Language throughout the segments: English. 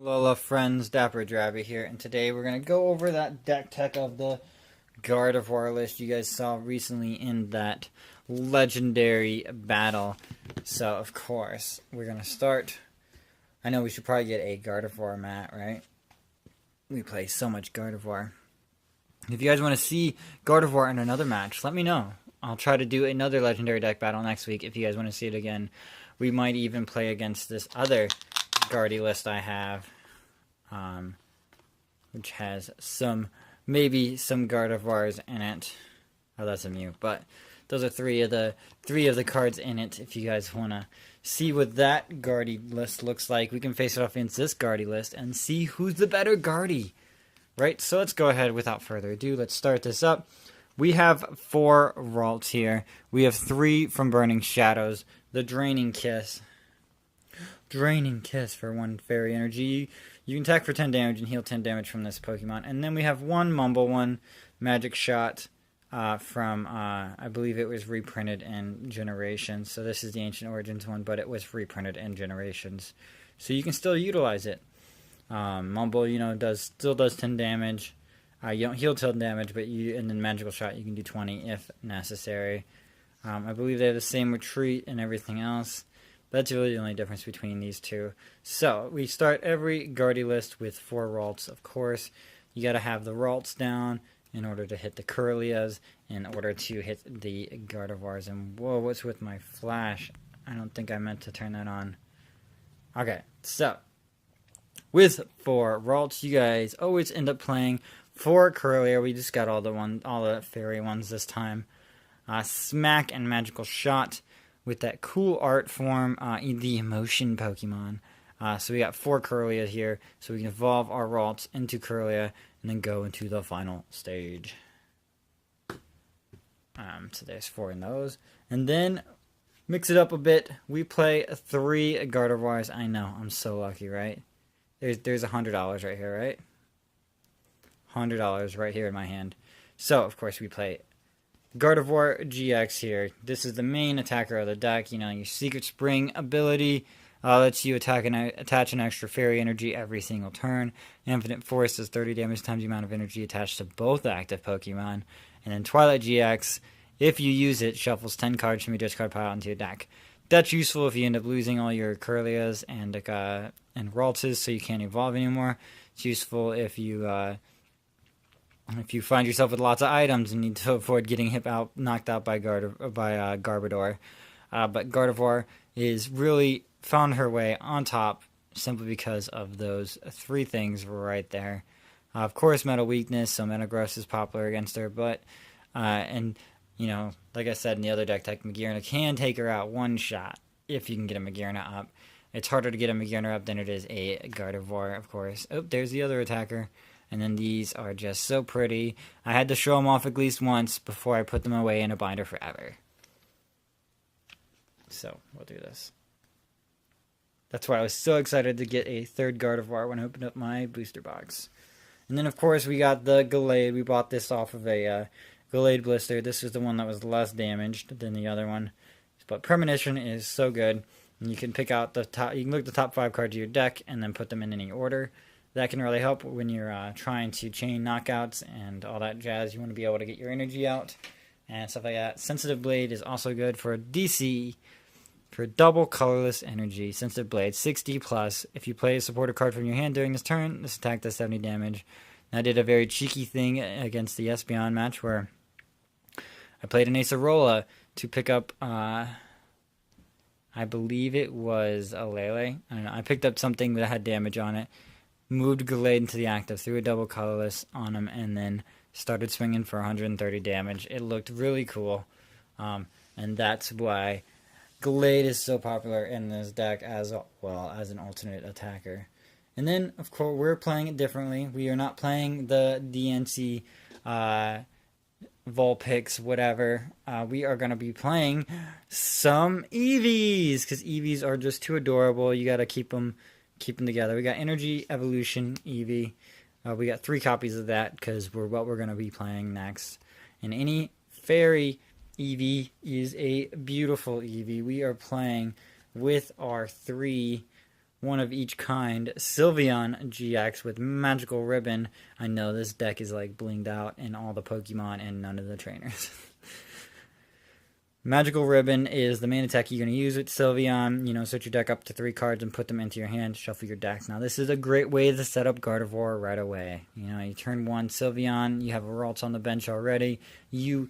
Alola friends, DapperDraby here, and today we're going to go over that deck tech of the Gardevoir list you guys saw recently in that legendary battle. So, of course, we're going to start. I know we should probably get a Gardevoir mat, right? We play so much Gardevoir. If you guys want to see Gardevoir in another match, let me know. I'll try to do another legendary deck battle next week if you guys want to see it again. We might even play against this other Guardy list I have, which has maybe some Gardevoirs in it. Oh, that's a Mew, but those are three of the cards in it. If you guys want to see what that Guardy list looks like, we can face it off against this Guardy list and see who's the better Guardy. Right, so let's go ahead without further ado. Let's start this up. We have 4 Ralts here. We have 3 from Burning Shadows. The Draining Kiss. Draining Kiss for 1 Fairy Energy. You can attack for 10 damage and heal 10 damage from this Pokemon. And then we have 1 Mumble, 1 Magic Shot from, I believe it was reprinted in Generations. So this is the Ancient Origins one, but it was reprinted in Generations. So you can still utilize it. Mumble, still does 10 damage. You don't heal 10 damage, but and then Magical Shot, you can do 20 if necessary. I believe they have the same retreat and everything else. That's really the only difference between these two. So, we start every Guardy list with 4 Ralts, of course. You gotta have the Ralts down in order to hit the Kirlias, in order to hit the Gardevoirs. And whoa, what's with my flash? I don't think I meant to turn that on. Okay, so with 4 Ralts, you guys always end up playing 4 Kirlia. We just got all the fairy ones this time. Smack and Magical Shot with that cool art form, the Emotion Pokemon. So we got 4 Kirlia here, so we can evolve our Ralts into Kirlia and then go into the final stage. So there's 4 in those. And then, mix it up a bit, we play 3 Gardevoirs. I know, I'm so lucky, right? There's $100 right here, right? $100 right here in my hand. So, of course, we play Gardevoir-GX here. This is the main attacker of the deck. Your Secret Spring ability lets you attach an extra fairy energy every single turn. Infinite Force does 30 damage times the amount of energy attached to both active Pokemon. And then Twilight GX, if you use it, shuffles 10 cards from your discard pile into your deck. That's useful if you end up losing all your Kirlias and Raltses, so you can't evolve anymore. It's useful if you find yourself with lots of items and need to avoid getting knocked out by Garbodor. But Gardevoir is really found her way on top simply because of those 3 things right there. Of course, Metal Weakness, so Metagross is popular against her, but, like I said in the other deck, Magearna can take her out one shot if you can get a Magearna up. It's harder to get a Magearna up than it is a Gardevoir, of course. Oh, there's the other attacker. And then these are just so pretty. I had to show them off at least once before I put them away in a binder forever. So, we'll do this. That's why I was so excited to get a 3rd Gardevoir when I opened up my booster box. And then, of course, we got the Gallade. We bought this off of a Gallade Blister. This is the one that was less damaged than the other one. But Premonition is so good. And you can pick out the top. You can look at the top 5 cards of your deck and then put them in any order. That can really help when you're trying to chain knockouts and all that jazz. You want to be able to get your energy out and stuff like that. Sensitive Blade is also good for DC, for double colorless energy. Sensitive Blade, 60 plus. If you play a supporter card from your hand during this turn, this attack does 70 damage. And I did a very cheeky thing against the Espeon match where I played an Acerola to pick up, I believe it was a Lele. I don't know. I picked up something that had damage on it. Moved Gallade into the active, threw a double colorless on him, and then started swinging for 130 damage. It looked really cool, and that's why Gallade is so popular in this deck as well as an alternate attacker. And then, of course, we're playing it differently. We are not playing the DNC Vulpix, whatever. We are going to be playing some Eevees, because Eevees are just too adorable. You got to keep them together. We got Energy Evolution Eevee. We got 3 copies of that because what we're going to be playing next. And any Fairy Eevee is a beautiful Eevee. We are playing with our 3 one of each kind Sylveon-GX with Magical Ribbon. I know this deck is like blinged out in all the Pokemon and none of the trainers. Magical Ribbon is the main attack you're going to use with Sylveon. You know, set your deck up to 3 cards and put them into your hand. Shuffle your decks. Now, this is a great way to set up Gardevoir right away. You know, you turn 1 Sylveon. You have a Ralts on the bench already. You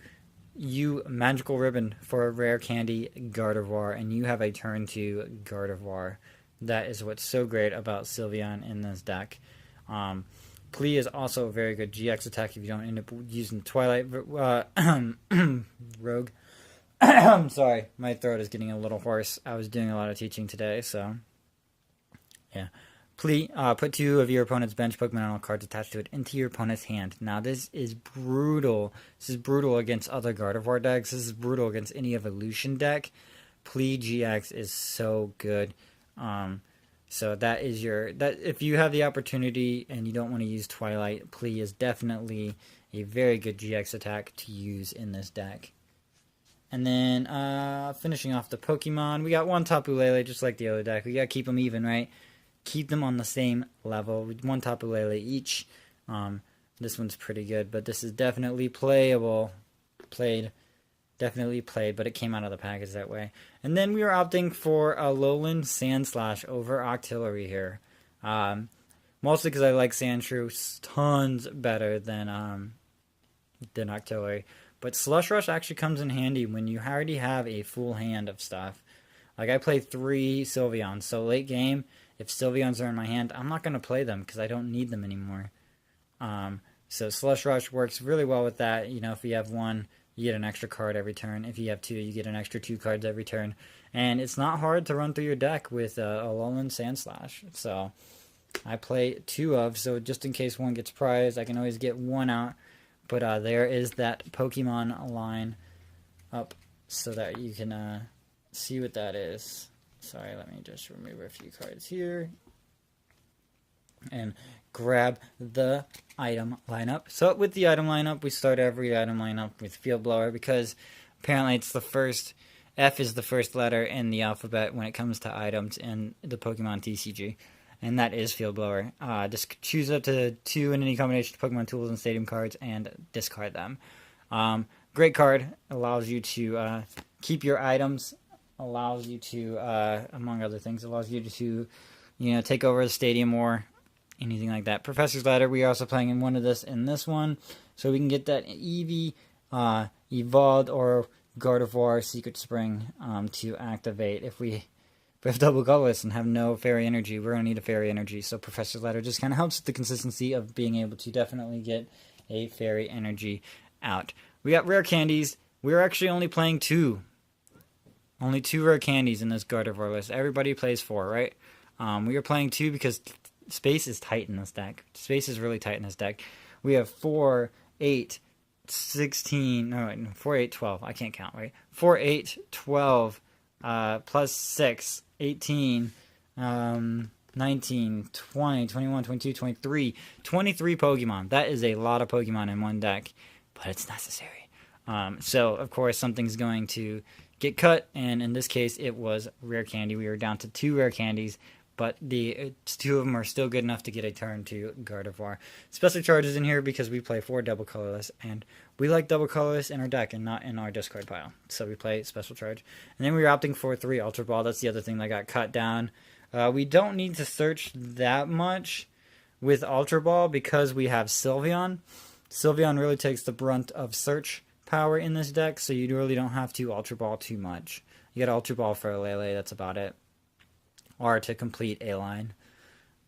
Magical Ribbon for a rare candy Gardevoir, and you have a turn 2 Gardevoir. That is what's so great about Sylveon in this deck. Plea is also a very good GX attack if you don't end up using Twilight Rogue. I'm sorry, my throat is getting a little hoarse. I was doing a lot of teaching today, so yeah. Plea, put 2 of your opponent's bench Pokemon on all cards attached to it into your opponent's hand. Now, this is brutal. This is brutal against other Gardevoir decks. This is brutal against any evolution deck. Plea GX is so good. So that is if you have the opportunity and you don't want to use Twilight, Plea is definitely a very good GX attack to use in this deck. And then, finishing off the Pokemon, we got 1 Tapu Lele, just like the other deck. We gotta keep them even, right? Keep them on the same level. 1 Tapu Lele each. This one's pretty good, but this is definitely playable. Definitely played, but it came out of the package that way. And then we are opting for Alolan Sandslash over Octillery here. Mostly because I like Sandshrew tons better than Octillery. But Slush Rush actually comes in handy when you already have a full hand of stuff. Like, I play 3 Sylveons, so late game, if Sylveons are in my hand, I'm not going to play them because I don't need them anymore. So Slush Rush works really well with that. You know, if you have 1, you get an extra card every turn. If you have 2, you get an extra 2 cards every turn. And it's not hard to run through your deck with Alolan Sandslash. So I play 2 of, so just in case 1 gets prized, I can always get 1 out. But there is that Pokemon line up so that you can see what that is. Sorry, let me just remove a few cards here. And grab the item lineup. So with the item lineup, we start every item lineup with Field Blower because apparently it's the first, F is the first letter in the alphabet when it comes to items in the Pokemon TCG. And that is Field Blower. Just choose up to 2 in any combination of Pokemon tools and stadium cards and discard them. Great card. Allows you to keep your items. Allows you to, among other things, allows you to, you know, take over the stadium or anything like that. Professor's Ladder, we are also playing in one of this in this one. So we can get that Eevee, Evolved, or Gardevoir Secret Spring to activate. If we have double colorless and have no fairy energy, we're going to need a fairy energy. So Professor's Ladder just kind of helps with the consistency of being able to definitely get a fairy energy out. We got rare candies. We're actually only playing 2. Only 2 rare candies in this Gardevoir list. Everybody plays 4, right? We are playing 2 because space is tight in this deck. Space is really tight in this deck. We have 4, 8, 16, no, 4, 8, 12. I can't count, right? 4, 8, 12, plus 6, 18, 19, 20, 21, 22, 23. 23 Pokemon. That is a lot of Pokemon in one deck, but it's necessary. So, of course, something's going to get cut, and in this case, it was rare candy. We were down to 2 rare candies, but the 2 of them are still good enough to get a turn to Gardevoir. Special Charge is in here because we play 4 double colorless, and we like double colorless in our deck and not in our discard pile. So we play Special Charge. And then we were opting for 3 Ultra Ball. That's the other thing that got cut down. We don't need to search that much with Ultra Ball because we have Sylveon. Sylveon really takes the brunt of search power in this deck, so you really don't have to Ultra Ball too much. You get Ultra Ball for a Lele, that's about it. Or to complete a line.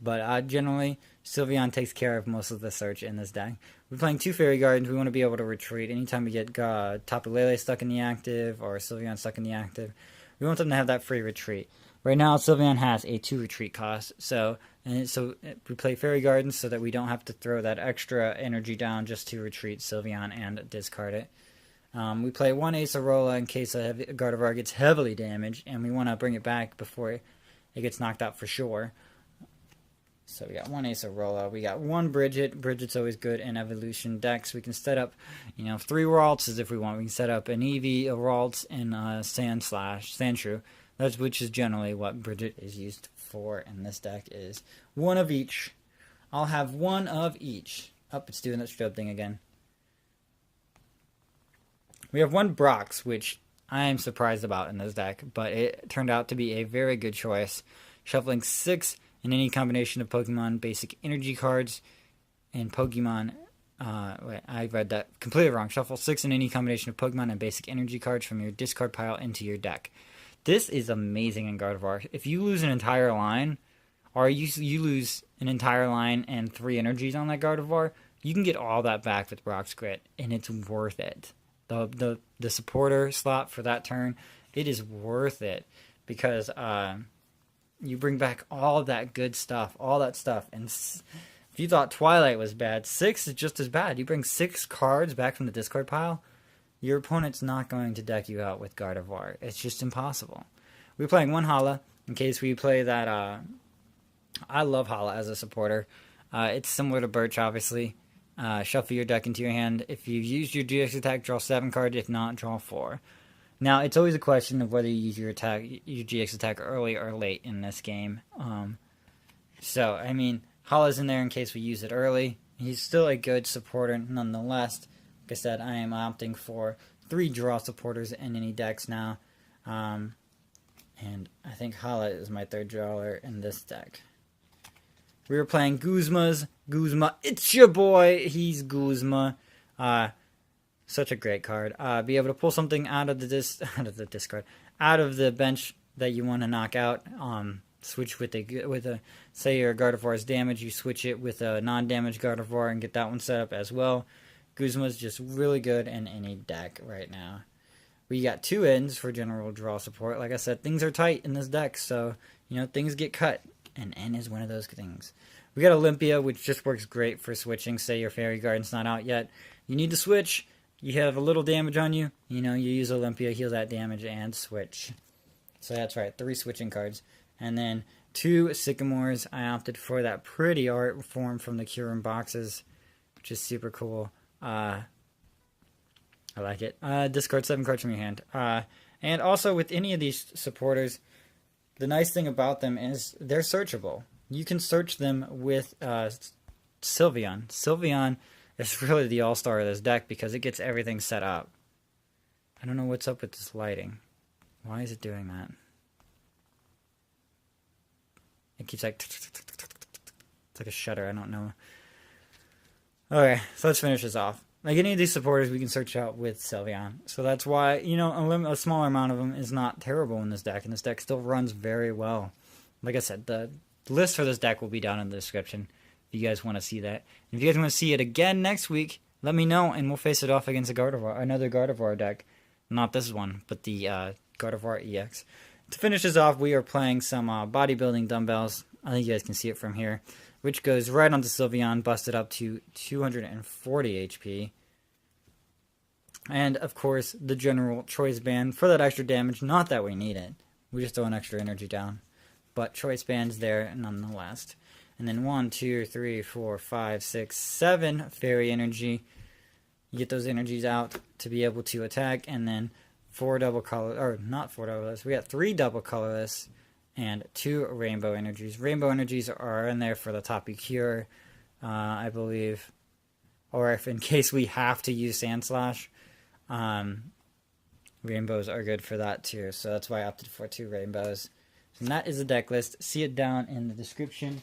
But generally, Sylveon takes care of most of the search in this deck. We're playing 2 Fairy Gardens. We want to be able to retreat. Anytime we get Tapu Lele stuck in the active or Sylveon stuck in the active, we want them to have that free retreat. Right now, Sylveon has a 2 retreat cost. So we play Fairy Gardens so that we don't have to throw that extra energy down just to retreat Sylveon and discard it. We play 1 Acerola in case a Gardevoir gets heavily damaged, and we want to bring it back before it gets knocked out for sure. So we got 1 Acerola. We got 1 Brigette. Brigitte's always good in evolution decks. We can set up, 3 Ralts if we want. We can set up an Eevee, a Ralts, and Sandshrew. which is generally what Brigette is used for, and this deck is one of each. I'll have one of each. Oh, it's doing that strobe thing again. We have one Brox, which I am surprised about in this deck, but it turned out to be a very good choice. Shuffling 6 in any combination of Pokemon basic energy cards and Pokemon... wait, I read that completely wrong. Shuffle 6 in any combination of Pokemon and basic energy cards from your discard pile into your deck. This is amazing in Gardevoir. If you lose an entire line, or you lose an entire line and 3 energies on that Gardevoir, you can get all that back with Brock's Grit, and it's worth it. The supporter slot for that turn, it is worth it, because you bring back all that good stuff, all that stuff. And if you thought Twilight was bad, 6 is just as bad. You bring 6 cards back from the discard pile, your opponent's not going to deck you out with Gardevoir. It's just impossible. We're playing one Hala, in case we play that... I love Hala as a supporter. It's similar to Birch, obviously. Shuffle your deck into your hand. If you use your GX attack, draw 7 cards. If not, draw 4. Now, it's always a question of whether you use your GX attack early or late in this game. So, I mean, Hala's in there in case we use it early. He's still a good supporter nonetheless. Like I said, I am opting for 3 draw supporters in any decks now. And I think Hala is my 3rd drawer in this deck. We were playing Guzma's. Guzma, it's your boy. He's Guzma. Such a great card. Be able to pull something out of the bench that you want to knock out. Switch with a say your Gardevoir is damaged, you switch it with a non-damaged Gardevoir and get that one set up as well. Guzma's just really good in any deck right now. We got 2 ends for general draw support. Like I said, things are tight in this deck, so things get cut. And N is one of those things. We got Olympia, which just works great for switching. Say your Fairy Garden's not out yet. You need to switch. You have a little damage on you. You use Olympia, heal that damage, and switch. So that's right, 3 switching cards. And then 2 Sycamores. I opted for that pretty art form from the Kyurem boxes, which is super cool. I like it. Discard 7 cards from your hand. And also with any of these supporters, the nice thing about them is they're searchable. You can search them with Sylveon. Sylveon is really the all-star of this deck because it gets everything set up. I don't know what's up with this lighting. Why is it doing that? It keeps like... It's like a shutter, I don't know. Okay, so let's finish this off. Like any of these supporters, we can search out with Sylveon. So that's why, a smaller amount of them is not terrible in this deck. And this deck still runs very well. Like I said, the list for this deck will be down in the description if you guys want to see that. And if you guys want to see it again next week, let me know and we'll face it off against another Gardevoir deck. Not this one, but the Gardevoir EX. To finish this off, we are playing some bodybuilding dumbbells. I think you guys can see it from here. Which goes right onto Sylveon, busted up to 240 HP. And, of course, the general choice band for that extra damage. Not that we need it. We just throw an extra energy down. But choice band's there nonetheless. And then 1, 2, 3, 4, 5, 6, 7 fairy energy. You get those energies out to be able to attack. And then 4 double color, or not 4 double-colorless. We got 3 double colorless. And 2 rainbow energies. Rainbow energies are in there for the Tapu Cure, I believe. Or if in case we have to use Sandslash. Rainbows are good for that too. So that's why I opted for 2 rainbows. And that is the deck list. See it down in the description.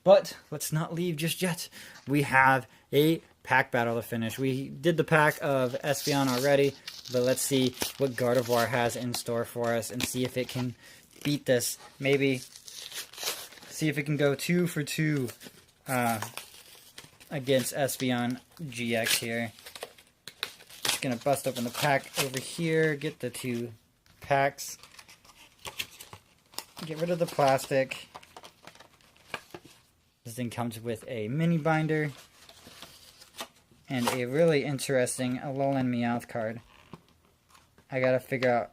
But let's not leave just yet. We have a pack battle to finish. We did the pack of Espeon already. But let's see what Gardevoir has in store for us. And see if it can... beat this. Maybe see if it can go 2 for 2 against Sylveon-GX here. Just gonna bust open the pack over here, get the 2 packs, get rid of the plastic. This thing comes with a mini binder and a really interesting Alolan Meowth card. I gotta figure out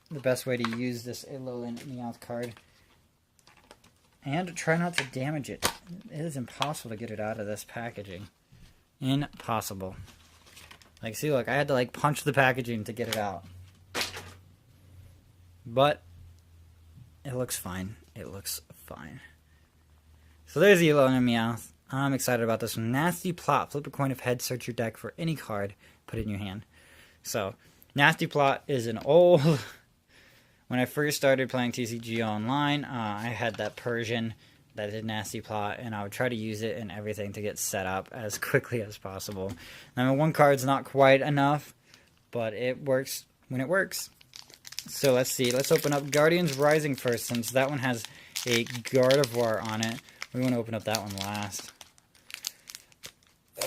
the best way to use this Alolan Meowth card. And try not to damage it. It is impossible to get it out of this packaging. Impossible. Like, see, look, I had to, punch the packaging to get it out. But, It looks fine. It looks fine. So there's the Alolan Meowth. I'm excited about this one. Nasty Plot. Flip a coin of heads, search your deck for any card, put it in your hand. So, Nasty Plot is an old... When I first started playing TCG Online, I had that Persian that did Nasty Plot, and I would try to use it in everything to get set up as quickly as possible. I mean, one card's not quite enough, but it works when it works. So let's see. Let's open up Guardians Rising first, since that one has a Gardevoir on it. We want to open up that one last.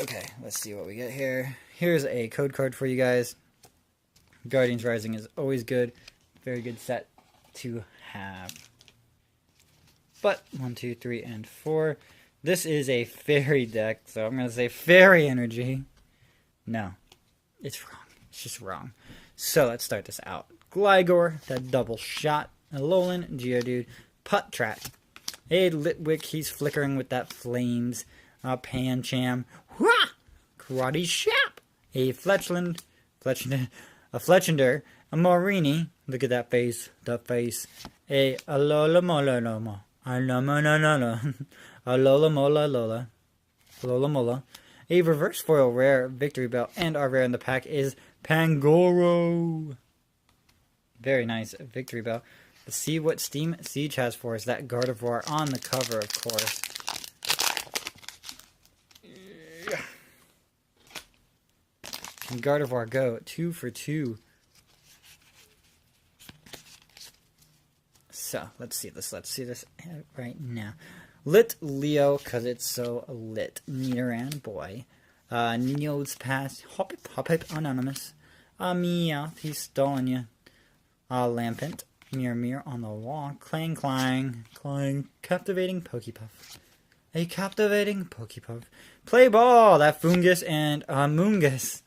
Okay, let's see what we get here. Here's a code card for you guys. Guardians Rising is always good. Very good set to have. But 1, 2, 3, and 4. This is a fairy deck, so I'm going to say fairy energy. No, it's wrong. It's just wrong. So let's start this out. Gligar, that double shot. Alolan, Geodude, Putt-Trat. A Litwick, he's flickering with that flames. Pancham, Wah! Karate Chop. A Fletchland, a Fletchender, a Morini. Look at that face, A Alola Mola, Alola Mola. A reverse foil rare Victory Bell, and our rare in the pack is Pangoro. Very nice Victory Bell. Let's see what Steam Siege has for us. That Gardevoir on the cover, of course. Can Gardevoir go 2 for 2? So, let's see this right now. Lit Leo, because it's so lit. Nidoran, boy. Neo's Pass. Hop it, Anonymous. Meowth, he's stalling you. Lampent. Mirror on the wall. Clang. Captivating Pokepuff. A captivating Pokepuff. Play ball! That Fungus and Moongus.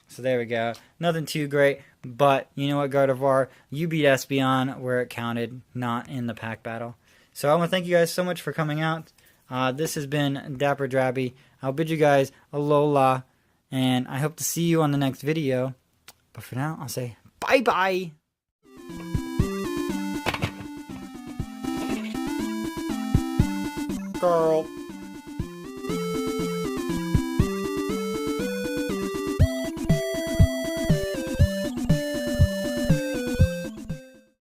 So there we go. Nothing too great, but you know what, Gardevoir? You beat Espeon where it counted, not in the pack battle. So I want to thank you guys so much for coming out. This has been DapperDraby. I'll bid you guys alola, and I hope to see you on the next video. But for now, I'll say bye-bye! Girl.